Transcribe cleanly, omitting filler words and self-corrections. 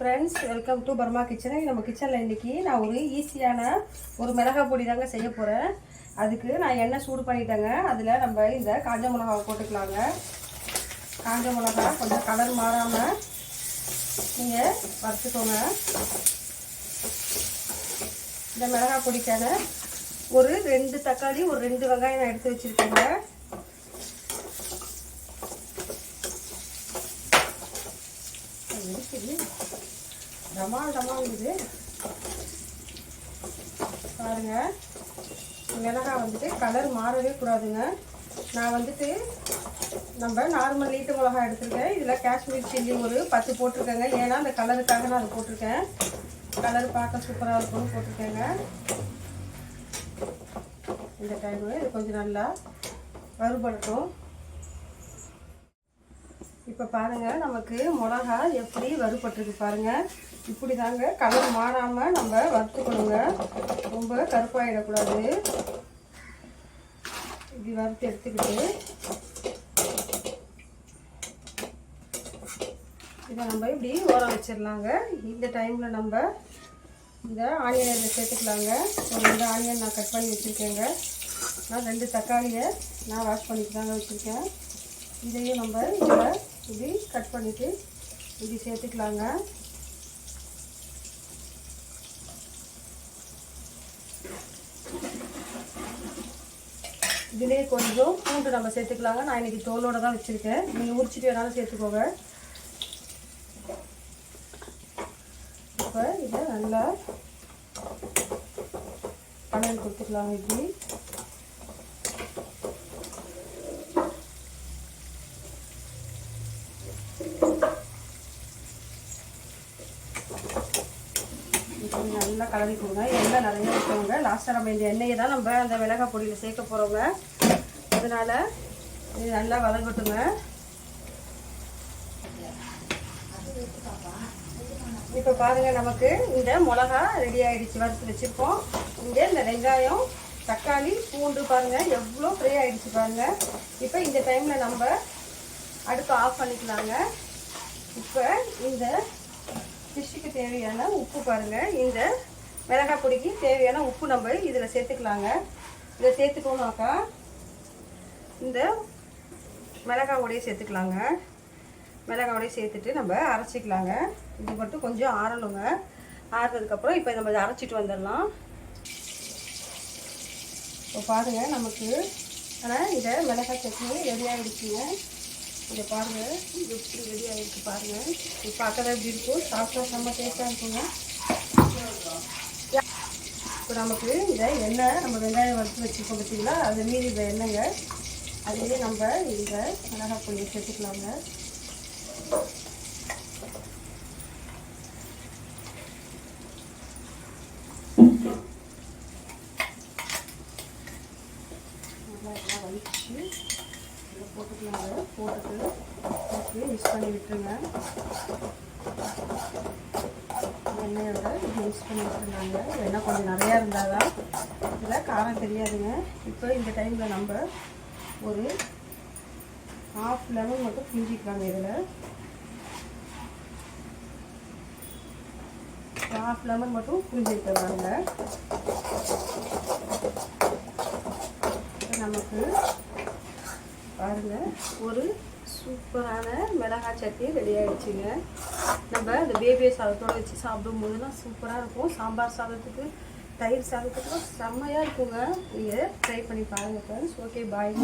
Friends, welcome to Burma kitchen. நம்ம கிச்சனில் இன்றைக்கி நான் ஒரு ஈஸியான ஒரு மிளகாய் பொடி தாங்க செய்ய போகிறேன். அதுக்கு நான் எண்ணெய் சூடு பண்ணிட்டேங்க. அதில் நம்ம இந்த காஞ்ச மிளகாவை போட்டுக்கலாங்க. காஞ்ச மிளகா கொஞ்சம் கலர் மாறாமல் நீங்கள் வறுத்துக்கோங்க. இந்த மிளகாய் பொடிக்கான ஒரு 2 தக்காளி, ஒரு 2 வெங்காயம் நான் எடுத்து வச்சுருக்கேங்க. டமாங்குது பாருங்க. மிளகாய் வந்துட்டு கலர் மாறவே கூடாதுங்க. நான் வந்துட்டு நம்ம நார்மல் நீட்டு மிளகாய் எடுத்துருக்கேன். இதில் காஷ்மீர் சில்லி ஒரு 10 போட்டிருக்கேங்க. ஏன்னா அந்த கலருக்காக நான் அதை போட்டிருக்கேன். கலர் பார்க்க சூப்பராக இருக்கும்னு போட்டிருக்கேங்க. இந்த டைமு இது கொஞ்சம் நல்லா வறுபடட்டும். இப்போ பாருங்கள், நமக்கு மிளகா எப்படி வறுபட்டுருக்கு பாருங்கள். இப்படி தாங்க கலர் மாறாமல் நம்ம வறுத்துக்கணுங்க. ரொம்ப கருப்பாயிடக்கூடாது. இப்படி வறுத்து எடுத்துக்கிட்டு இதை நம்ம இப்படி ஓரம் வச்சிடலாங்க. இந்த டைமில் நம்ம இந்த ஆனியன் இதில் சேர்த்துக்கலாங்க. ஒரு 2 ஆனியன் நான் கட் பண்ணி வச்சுருக்கேங்க. நான் 2 தக்காளியை நான் வாஷ் பண்ணிட்டு தாங்க வச்சுருக்கேன். இதையும் நம்ம இதில் இப்படி கட் பண்ணிவிட்டு இப்படி சேர்த்துக்கலாங்க. இதுலேயே கொஞ்சம் பூண்டு நம்ம சேர்த்துக்கலாங்க. நான் இன்றைக்கி தோலோடு தான் வச்சுருக்கேன். நீங்கள் உரிச்சிட்டு வேணாலும் சேர்த்துக்கோங்க. இப்போ இதை நல்லா பன்னீர் கொடுத்துக்கலாங்க. இப்படி நல்லா கலரி கொடுங்க. எண்ணெய் நிறைய வைக்கணுங்க. லாஸ்ட்டாக நம்ம இந்த எண்ணெயை தான் நம்ம அந்த மிளகாய் பொடியில் சேர்க்க போகிறோங்க. அதனால் இது நல்லா வதங்கட்டுங்க. இப்போ பாருங்கள், நமக்கு இந்த மிளகா ரெடி ஆகிடுச்சு. வறுத்து வச்சுருக்கோம். இங்கே இந்த வெங்காயம், தக்காளி, பூண்டு பாருங்கள் எவ்வளோ ஃப்ரை ஆகிடுச்சு பாருங்கள். இப்போ இந்த டைமில் நம்ம அடுப்பை ஆஃப் பண்ணிக்கலாங்க. இப்போ இந்த ஃபிஷ்ஷுக்கு தேவையான உப்பு பாருங்கள். இந்த மிளகாய் பொடிக்கு தேவையான உப்பு நம்ம இதில் சேர்த்துக்கலாங்க. இதை சேர்த்துக்கோனாக்கா இந்த மிளகாவோடையே சேர்த்துக்கலாங்க. மிளகாவோடையே சேர்த்துட்டு நம்ம அரைச்சிக்கலாங்க. இது மட்டும் கொஞ்சம் ஆறணுங்க. ஆறுனதுக்கப்புறம் இப்போ நம்ம இதை அரைச்சிட்டு வந்துடலாம். இப்போ பாருங்கள், நமக்கு ஆனால் இந்த மிளகாய் சட்னி ரெடி ஆகிடுச்சுங்க. இதை பாருங்கள், இது எப்படி ரெடி ஆகிடுச்சு பாருங்கள். இது பார்க்கவே எப்படி இருக்கும், சாப்பிட்டா செம்ம டேஸ்ட்டாக இருக்குங்க. இப்போ நமக்கு இந்த எண்ணெய் நம்ம வெங்காயம் வறுத்து வச்சுருக்கோம் பார்த்தீங்களா, அது மீறி இந்த எண்ணெய்ங்க அதுலேயே நம்ம இந்த மிளகாய் பொடியை சேர்த்துக்கலாங்க. நல்லா எல்லாம் வலிச்சு இதை போட்டுக்கலாங்க. போட்டுட்டு மிக்ஸ் பண்ணி விட்டுருங்க. எண்ணெயோட மிக்ஸ் பண்ணி விட்டுருந்தாங்க. எண்ணெய் கொஞ்சம் நிறையா இருந்தால் தான் இதில் காரம் தெரியாதுங்க. இப்போ இந்த டைமில் நம்ம ஒரு 1/2 லெமன் மட்டும் பிஞ்சிக்கலாங்க. இதில் 1/2 லெமன் மட்டும் பிஞ்சிருக்கிறாங்க. நமக்கு பாருங்கள், ஒரு சூப்பரான மிளகாய் சட்னி ரெடி ஆகிடுச்சுங்க. நம்ம இந்த பேபி சாதத்தோடு வச்சு சாப்பிடும்போதுலாம் சூப்பராக இருக்கும். சாம்பார் சாதத்துக்கு, தயிர் சாதத்துக்கு செம்மையாக இருக்குங்க. நீங்கள் ட்ரை பண்ணி பாருங்கள் ஃப்ரெண்ட்ஸ். ஓகே, பாய்.